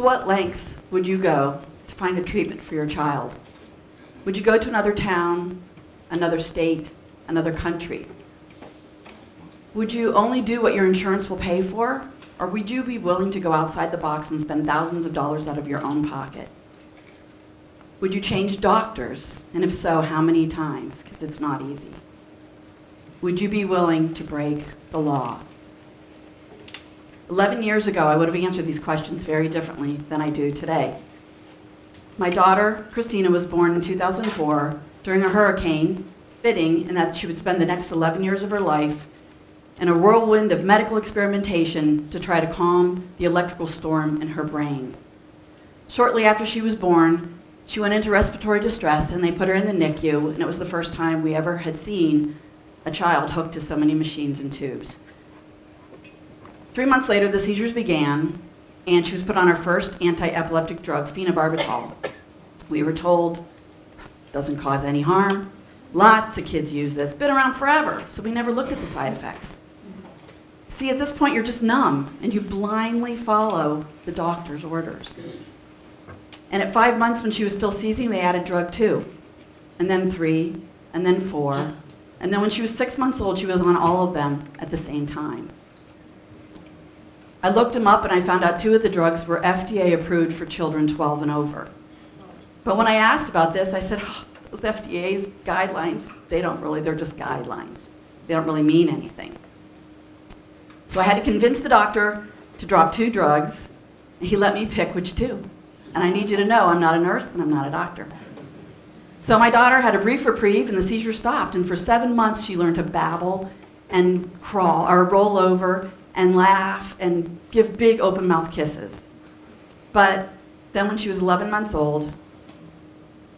what lengths would you go to find a treatment for your child? Would you go to another town, another state, another country? Would you only do what your insurance will pay for? Or would you be willing to go outside the box and spend thousands of dollars out of your own pocket? Would you change doctors? And if so, how many times? Because it's not easy. Would you be willing to break the law? 11 years ago, I would have answered these questions very differently than I do today. My daughter, Christina, was born in 2004 during a hurricane, fitting in that she would spend the next 11 years of her life in a whirlwind of medical experimentation to try to calm the electrical storm in her brain. Shortly after she was born, she went into respiratory distress and they put her in the NICU, and it was the first time we ever had seen a child hooked to so many machines and tubes. 3 months later, the seizures began, and she was put on her first anti-epileptic drug, phenobarbital. We were told it doesn't cause any harm. Lots of kids use this, been around forever, so we never looked at the side effects. See, at this point, you're just numb, and you blindly follow the doctor's orders. And at 5 months, when she was still seizing, they added drug 2, and then 3, and then 4. And then when she was 6 months old, she was on all of them at the same time. I looked them up and I found out 2 of the drugs were FDA approved for children 12 and over. But when I asked about this, I said, oh, those FDA's guidelines, they're just guidelines. They don't really mean anything. So I had to convince the doctor to drop 2 drugs, and he let me pick which 2. And I need you to know I'm not a nurse and I'm not a doctor. So my daughter had a brief reprieve and the seizure stopped, and for 7 months she learned to babble and crawl or roll over and laugh and give big open mouth kisses. But then when she was 11 months old,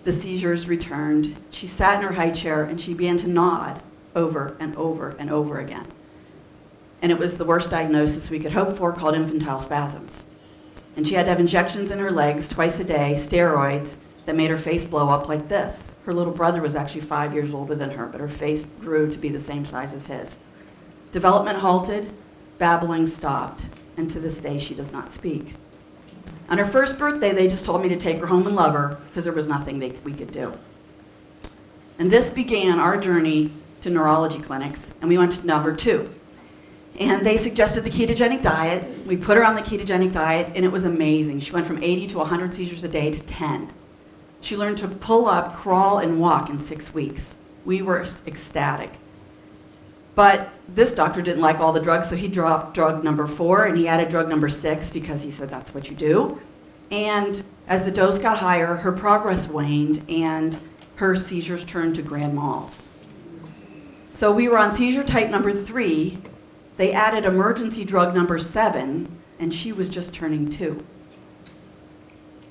the seizures returned. She sat in her high chair and she began to nod over and over and over again. And it was the worst diagnosis we could hope for, called infantile spasms. And she had to have injections in her legs twice a day, steroids, that made her face blow up like this. Her little brother was actually 5 years older than her, but her face grew to be the same size as his. Development halted, babbling stopped, and to this day she does not speak. On her first birthday, they just told me to take her home and love her because there was nothing we could do. And this began our journey to neurology clinics, and we went to number 2. And they suggested the ketogenic diet. We put her on the ketogenic diet, and it was amazing. She went from 80 to 100 seizures a day to 10. She learned to pull up, crawl, and walk in 6 weeks. We were ecstatic. But this doctor didn't like all the drugs, so he dropped drug number 4, and he added drug number 6 because he said that's what you do. And as the dose got higher, her progress waned, and her seizures turned to grand mals. So we were on seizure type number 3. They added emergency drug number 7, and she was just turning 2.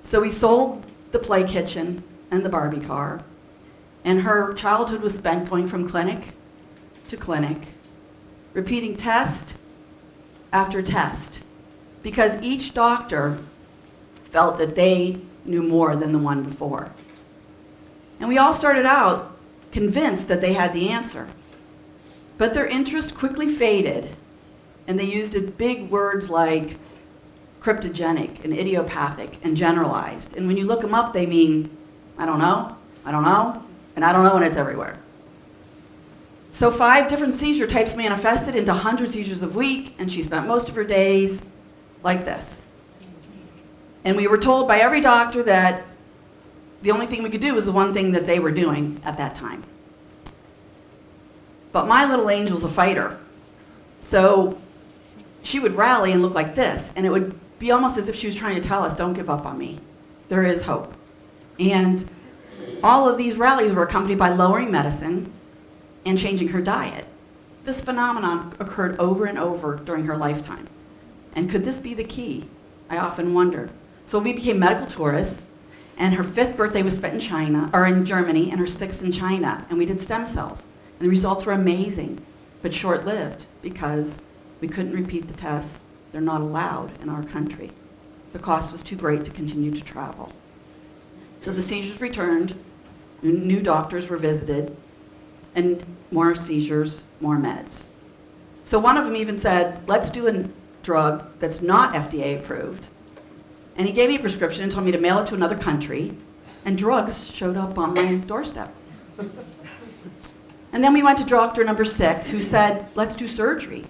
So we sold the play kitchen and the Barbie car, and her childhood was spent going from clinic to clinic, repeating test after test, because each doctor felt that they knew more than the one before. And we all started out convinced that they had the answer. But their interest quickly faded, and they used big words like cryptogenic and idiopathic and generalized. And when you look them up, they mean, I don't know, and I don't know, and it's everywhere. So 5 different seizure types manifested into 100 seizures a week, and she spent most of her days like this. And we were told by every doctor that the only thing we could do was the one thing that they were doing at that time. But my little angel's a fighter. So she would rally and look like this, and it would be almost as if she was trying to tell us, don't give up on me. There is hope. And all of these rallies were accompanied by lowering medicine and changing her diet. This phenomenon occurred over and over during her lifetime. And could this be the key? I often wonder. So we became medical tourists, and her 5th birthday was spent in Germany, and her 6th in China, and we did stem cells. And the results were amazing, but short-lived, because we couldn't repeat the tests. They're not allowed in our country. The cost was too great to continue to travel. So the seizures returned, new doctors were visited, and more seizures, more meds. So one of them even said, let's do a drug that's not FDA approved, And he gave me a prescription and told me to mail it to another country, and drugs showed up on my doorstep. And then we went to doctor number 6, who said, let's do surgery.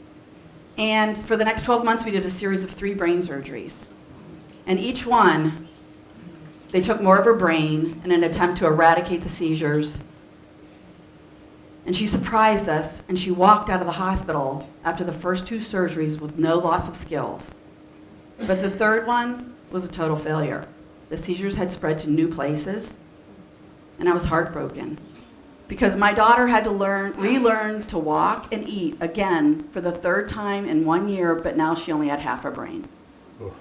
And for the next 12 months, we did a series of 3 brain surgeries. And each one, they took more of her brain in an attempt to eradicate the seizures. And she surprised us, and she walked out of the hospital after the first 2 surgeries with no loss of skills. But the third one was a total failure. The seizures had spread to new places, and I was heartbroken. Because my daughter had to relearn to walk and eat again for the 3rd time in 1 year, but now she only had half her brain. Oh.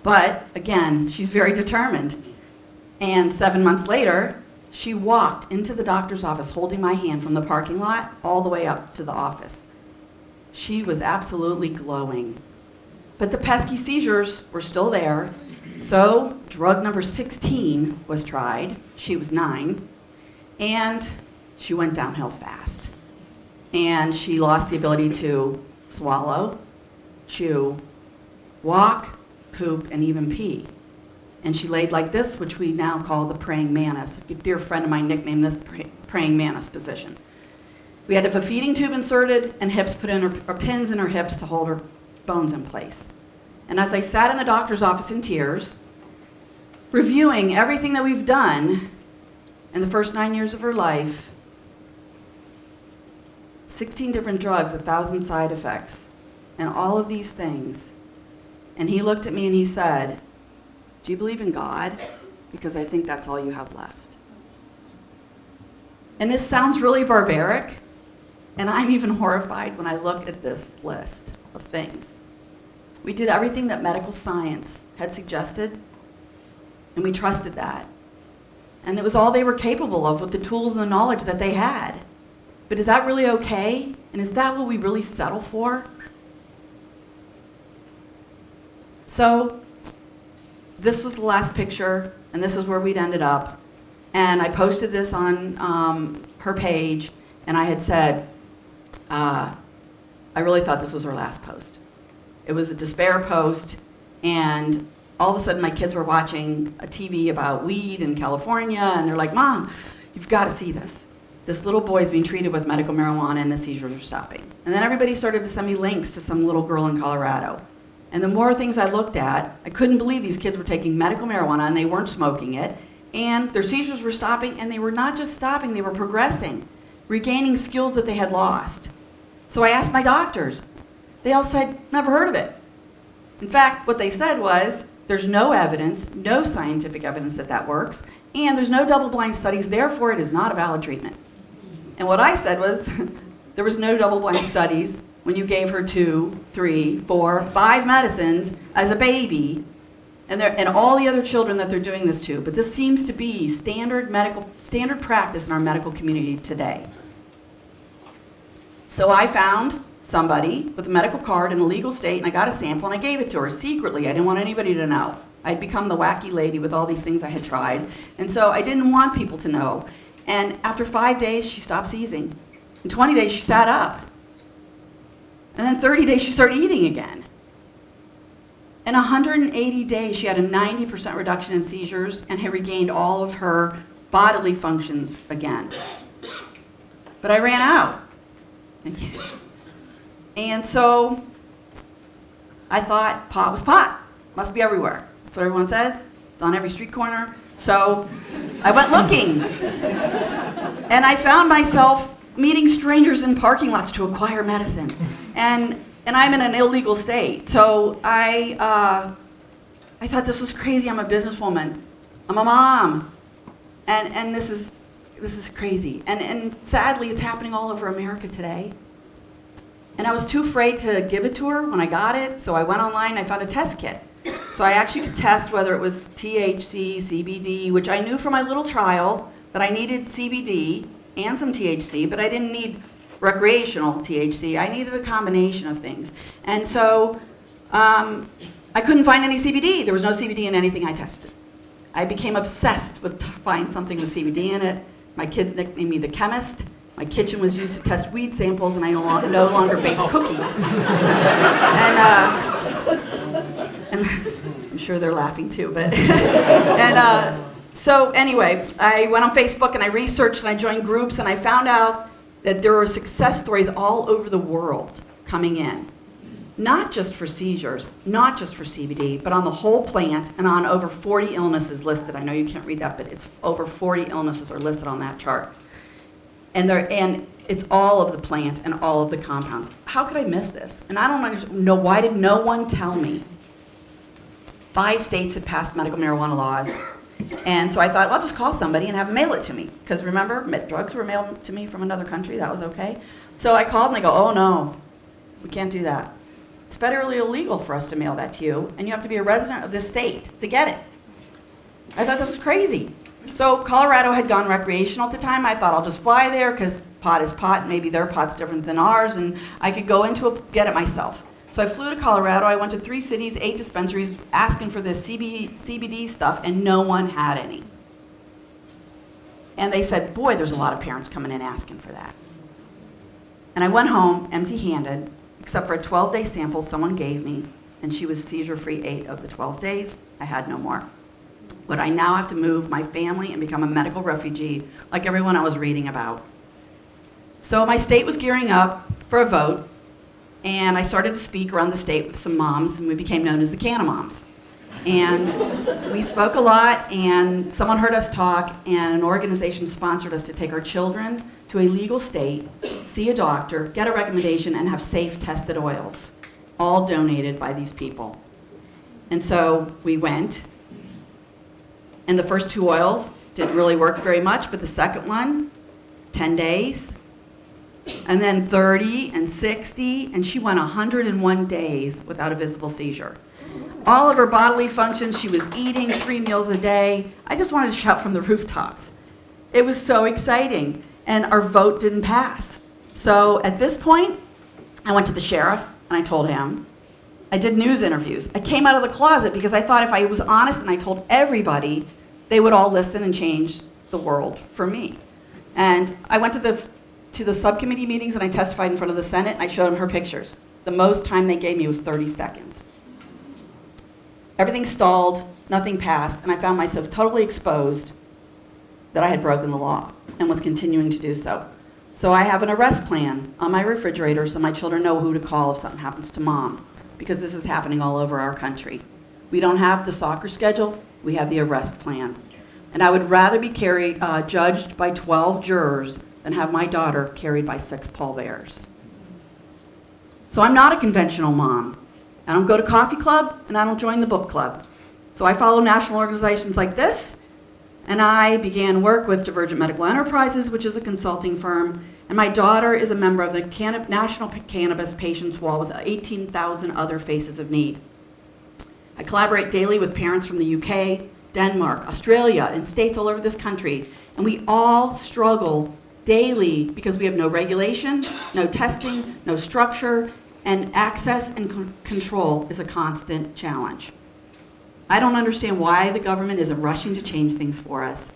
But again, she's very determined. And 7 months later, she walked into the doctor's office holding my hand from the parking lot all the way up to the office. She was absolutely glowing. But the pesky seizures were still there. So drug number 16 was tried. She was 9, and she went downhill fast. And she lost the ability to swallow, chew, walk, poop, and even pee. And she laid like this, which we now call the praying mantis. A dear friend of mine nicknamed this praying mantis position. We had to have a feeding tube inserted and hips put in her, or pins in her hips to hold her bones in place. And as I sat in the doctor's office in tears, reviewing everything that we've done in the first 9 years of her life, 16 different drugs, 1,000 side effects, and all of these things. And he looked at me and he said, do you believe in God? Because I think that's all you have left. And this sounds really barbaric, and I'm even horrified when I look at this list of things. We did everything that medical science had suggested, and we trusted that. And it was all they were capable of with the tools and the knowledge that they had. But is that really okay? And is that what we really settle for? So this was the last picture, and this is where we'd ended up. And I posted this on her page, and I had said, I really thought this was her last post. It was a despair post, and all of a sudden my kids were watching a TV about weed in California, and they're like, Mom, you've got to see this. This little boy is being treated with medical marijuana, and the seizures are stopping. And then everybody started to send me links to some little girl in Colorado. And the more things I looked at, I couldn't believe these kids were taking medical marijuana, and they weren't smoking it, and their seizures were stopping, and they were not just stopping, they were progressing, regaining skills that they had lost. So I asked my doctors. They all said, never heard of it. In fact, what they said was, there's no evidence, no scientific evidence that that works, and there's no double-blind studies, therefore it is not a valid treatment. And what I said was, there was no double-blind studies when you gave her 2, 3, 4, 5 medicines as a baby, and all the other children that they're doing this to. But this seems to be standard practice in our medical community today. So I found somebody with a medical card in a legal state, and I got a sample, and I gave it to her secretly. I didn't want anybody to know. I'd become the wacky lady with all these things I had tried, and so I didn't want people to know. And after 5 days, she stopped seizing. In 20 days, she sat up. And then 30 days, she started eating again. In 180 days, she had a 90% reduction in seizures and had regained all of her bodily functions again. But I ran out. And so I thought pot was pot. Must be everywhere. That's what everyone says. It's on every street corner. So I went looking. And I found myself meeting strangers in parking lots to acquire medicine. And I'm in an illegal state. So I thought this was crazy. I'm a businesswoman. I'm a mom. And this is crazy. And sadly, it's happening all over America today. And I was too afraid to give it to her when I got it, so I went online and I found a test kit. So I actually could test whether it was THC, CBD, which I knew from my little trial that I needed CBD and some THC, but I didn't need recreational THC. I needed a combination of things. And so I couldn't find any CBD. There was no CBD in anything I tested. I became obsessed with finding something with CBD in it. My kids nicknamed me the chemist. My kitchen was used to test weed samples, and I no longer baked cookies. And I'm sure they're laughing too, but so anyway, I went on Facebook and I researched and I joined groups and I found out that there were success stories all over the world coming in. Not just for seizures, not just for CBD, but on the whole plant and on over 40 illnesses listed. I know you can't read that, but it's over 40 illnesses are listed on that chart. And it's all of the plant and all of the compounds. How could I miss this? And I don't know, why did no one tell me? 5 states had passed medical marijuana laws. And so I thought, well, I'll just call somebody and have them mail it to me. Because remember, drugs were mailed to me from another country. That was okay. So I called and they go, oh, no, we can't do that. It's federally illegal for us to mail that to you, and you have to be a resident of this state to get it. I thought that was crazy. So Colorado had gone recreational at the time. I thought I'll just fly there because pot is pot. Maybe their pot's different than ours, and I could go get it myself. So I flew to Colorado. I went to 3 cities, 8 dispensaries, asking for this CBD stuff, and no one had any. And they said, boy, there's a lot of parents coming in asking for that. And I went home empty-handed, except for a 12-day sample someone gave me, and she was seizure-free 8 of the 12 days. I had no more. But I now have to move my family and become a medical refugee, like everyone I was reading about. So my state was gearing up for a vote, and I started to speak around the state with some moms, and we became known as the Canna Moms. And we spoke a lot, and someone heard us talk, and an organization sponsored us to take our children to a legal state, see a doctor, get a recommendation, and have safe tested oils, all donated by these people. And so we went, and the first 2 oils didn't really work very much, but the second one, 10 days, and then 30 and 60, and she went 101 days without a visible seizure. All of her bodily functions, she was eating 3 meals a day. I just wanted to shout from the rooftops. It was so exciting, and our vote didn't pass. So at this point, I went to the sheriff, and I told him. I did news interviews. I came out of the closet because I thought if I was honest and I told everybody, they would all listen and change the world for me. And I went to the subcommittee meetings, and I testified in front of the Senate, and I showed them her pictures. The most time they gave me was 30 seconds. Everything stalled, nothing passed, and I found myself totally exposed that I had broken the law and was continuing to do so. So I have an arrest plan on my refrigerator so my children know who to call if something happens to mom, because this is happening all over our country. We don't have the soccer schedule, we have the arrest plan. And I would rather be judged by 12 jurors than have my daughter carried by 6 pallbearers. So I'm not a conventional mom. I don't go to coffee club, and I don't join the book club. So I follow national organizations like this, and I began work with Divergent Medical Enterprises, which is a consulting firm, and my daughter is a member of the National Cannabis Patients Wall with 18,000 other faces of need. I collaborate daily with parents from the UK, Denmark, Australia, and states all over this country, and we all struggle daily because we have no regulation, no testing, no structure, and access and control is a constant challenge. I don't understand why the government isn't rushing to change things for us.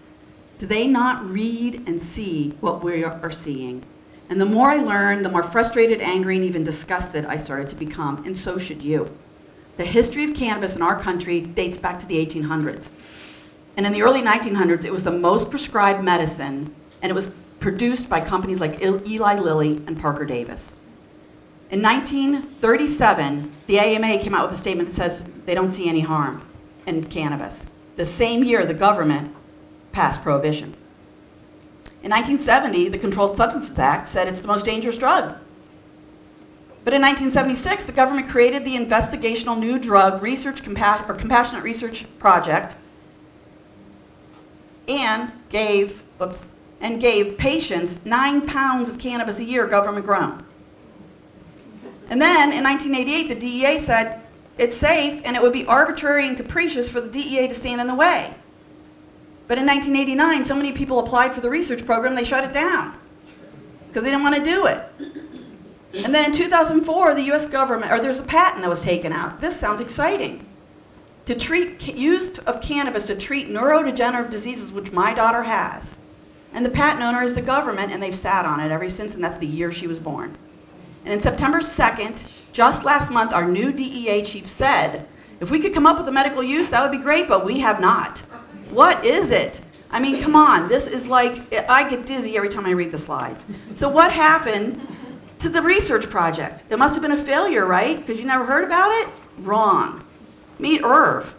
Do they not read and see what we are seeing? And the more I learned, the more frustrated, angry, and even disgusted I started to become, and so should you. The history of cannabis in our country dates back to the 1800s. And in the early 1900s, it was the most prescribed medicine, and it was produced by companies like Eli Lilly and Parker Davis. In 1937, the AMA came out with a statement that says they don't see any harm in cannabis. The same year, the government passed prohibition. In 1970, the Controlled Substances Act said it's the most dangerous drug. But in 1976, the government created the Investigational New Drug Research Compassionate Research Project and gave patients 9 pounds of cannabis a year, government grown. And then in 1988, the DEA said it's safe and it would be arbitrary and capricious for the DEA to stand in the way. But in 1989, so many people applied for the research program, they shut it down because they didn't want to do it. And then in 2004, the US government, there's a patent that was taken out. This sounds exciting. To treat use of cannabis to treat neurodegenerative diseases, which my daughter has. And the patent owner is the government, and they've sat on it ever since, and that's the year she was born. And in September 2nd, just last month, our new DEA chief said If we could come up with a medical use, that would be great, but we have not. What is it? I mean, come on, this is like, I get dizzy every time I read the slides. So what happened to the research project? It must have been a failure, right? Because you never heard about it? Wrong. Meet Irv.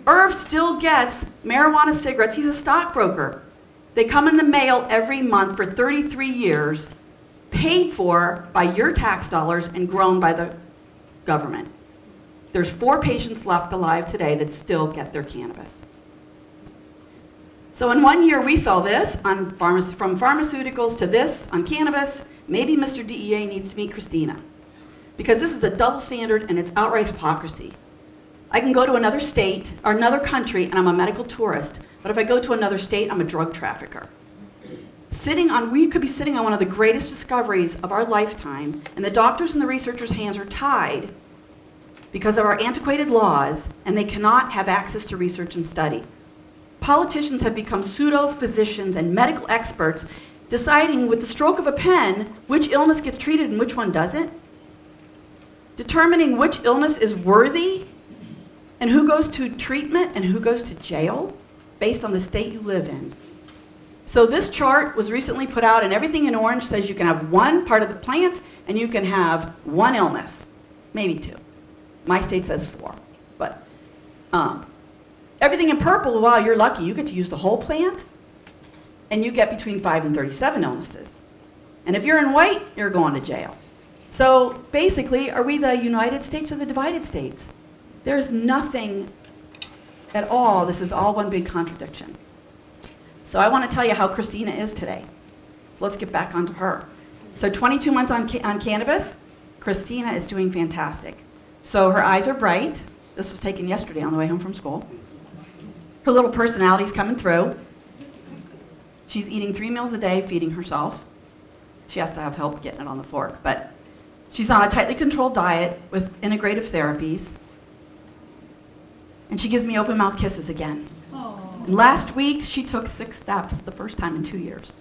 Irv still gets marijuana cigarettes. He's a stockbroker. They come in the mail every month for 33 years, paid for by your tax dollars and grown by the government. There's 4 patients left alive today that still get their cannabis. So in 1 year, we saw this, from pharmaceuticals to this on cannabis. Maybe Mr. DEA needs to meet Christina, because this is a double standard and it's outright hypocrisy. I can go to another state or another country and I'm a medical tourist, but if I go to another state, I'm a drug trafficker. We could be sitting on one of the greatest discoveries of our lifetime, and the doctors and the researchers' hands are tied because of our antiquated laws, and they cannot have access to research and study. Politicians have become pseudo-physicians and medical experts, deciding with the stroke of a pen which illness gets treated and which one doesn't, determining which illness is worthy and who goes to treatment and who goes to jail based on the state you live in. So this chart was recently put out, and everything in orange says you can have one part of the plant and you can have one illness, maybe 2. My state says 4, but everything in purple, wow, you're lucky. You get to use the whole plant, and you get between 5 and 37 illnesses. And if you're in white, you're going to jail. So basically, are we the United States or the divided states? There's nothing at all. This is all one big contradiction. So I want to tell you how Christina is today. So let's get back onto her. So 22 months on cannabis, Christina is doing fantastic. So her eyes are bright. This was taken yesterday on the way home from school. Her little personality's coming through. She's eating 3 meals a day, feeding herself. She has to have help getting it on the fork, but she's on a tightly controlled diet with integrative therapies. And she gives me open mouth kisses again. And last week, she took 6 steps, the first time in 2 years.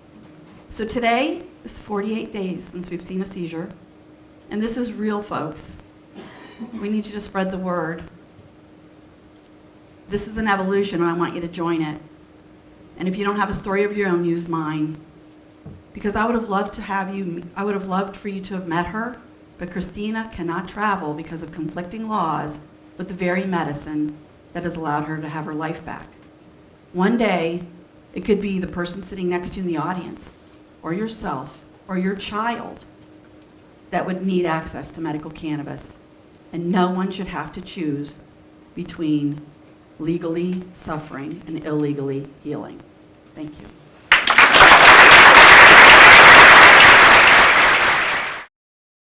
So today is 48 days since we've seen a seizure. And this is real, folks. We need you to spread the word. This is an evolution, and I want you to join it. And if you don't have a story of your own, use mine. Because I would have loved to have you, I would have loved for you to have met her, but Christina cannot travel because of conflicting laws with the very medicine that has allowed her to have her life back. One day, it could be the person sitting next to you in the audience, or yourself, or your child that would need access to medical cannabis. And no one should have to choose between legally suffering and illegally healing. Thank you.